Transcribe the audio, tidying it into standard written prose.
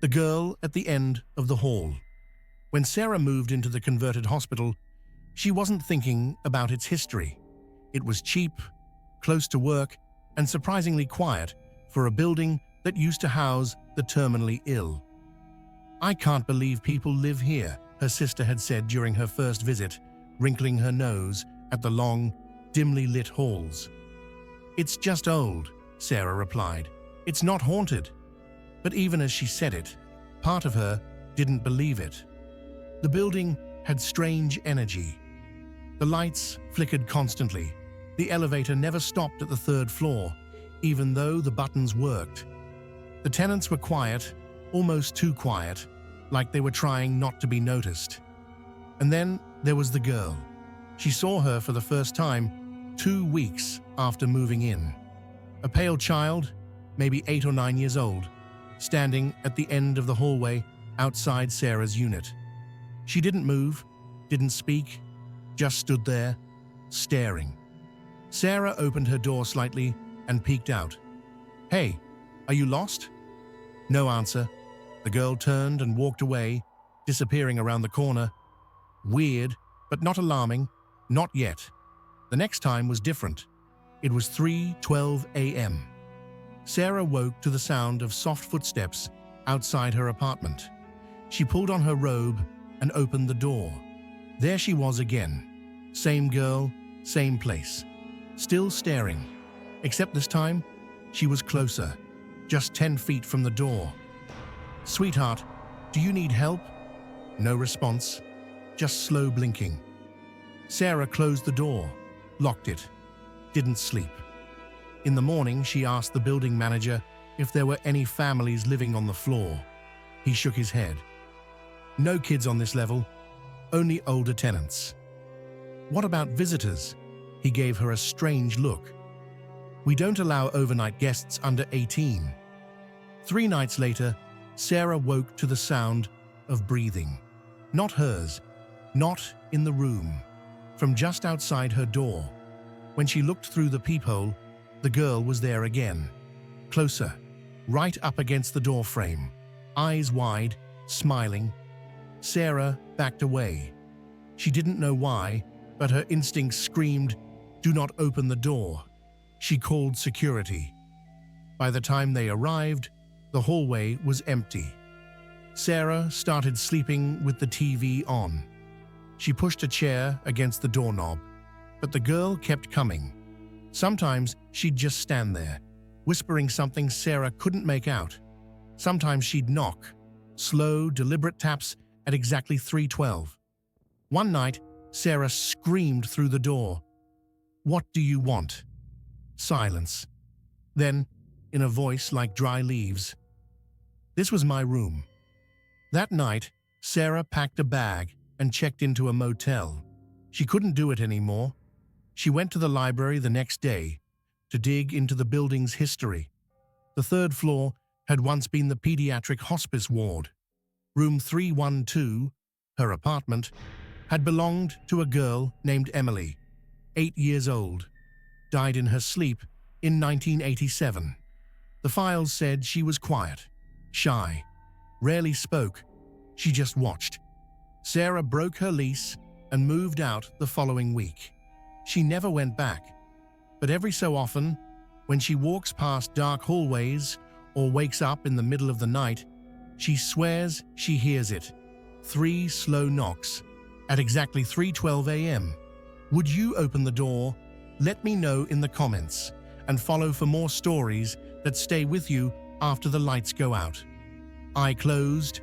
The girl at the end of the hall. When Sarah moved into the converted hospital, she wasn't thinking about its history. It was cheap, close to work, and surprisingly quiet for a building that used to house the terminally ill. "I can't believe people live here," her sister had said during her first visit, wrinkling her nose at the long, dimly lit halls. "It's just old," Sarah replied. "It's not haunted." But even as she said it, part of her didn't believe it. The building had strange energy. The lights flickered constantly. The elevator never stopped at the third floor, even though the buttons worked. The tenants were quiet, almost too quiet, like they were trying not to be noticed. And then there was the girl. She saw her for the first time 2 weeks after moving in. A pale child, maybe 8 or 9 years old, standing at the end of the hallway outside Sarah's unit. She didn't move, didn't speak, just stood there, staring. Sarah opened her door slightly and peeked out. "Hey, are you lost?" No answer. The girl turned and walked away, disappearing around the corner. Weird, but not alarming, not yet. The next time was different. It was 3:12 a.m. Sarah woke to the sound of soft footsteps outside her apartment. She pulled on her robe and opened the door. There she was again. Same girl, same place. Still staring, except this time, she was closer, just 10 feet from the door. "Sweetheart, do you need help?" No response, just slow blinking. Sarah closed the door, locked it, didn't sleep. In the morning, she asked the building manager if there were any families living on the floor. He shook his head. "No kids on this level, only older tenants." "What about visitors?" He gave her a strange look. "We don't allow overnight guests under 18. 3 nights later, Sarah woke to the sound of breathing. Not hers, not in the room, from just outside her door. When she looked through the peephole, the girl was there again. Closer, right up against the door frame, eyes wide, smiling. Sarah backed away. She didn't know why, but her instincts screamed, "Do not open the door." She called security. By the time they arrived, the hallway was empty. Sarah started sleeping with the TV on. She pushed a chair against the doorknob, but the girl kept coming. Sometimes she'd just stand there, whispering something Sarah couldn't make out. Sometimes she'd knock, slow, deliberate taps at exactly 3:12. One night, Sarah screamed through the door, "What do you want?" Silence. Then, in a voice like dry leaves, "This was my room." That night, Sarah packed a bag and checked into a motel. She couldn't do it anymore. She went to the library the next day to dig into the building's history. The third floor had once been the pediatric hospice ward. Room 312, her apartment, had belonged to a girl named Emily, 8 years old, died in her sleep in 1987. The files said she was quiet, shy, rarely spoke. She just watched. Sarah broke her lease and moved out the following week. She never went back, but every so often, when she walks past dark hallways or wakes up in the middle of the night, she swears she hears it. 3 slow knocks at exactly 3:12 a.m. Would you open the door? Let me know in the comments, and follow for more stories that stay with you after the lights go out. Eye closed,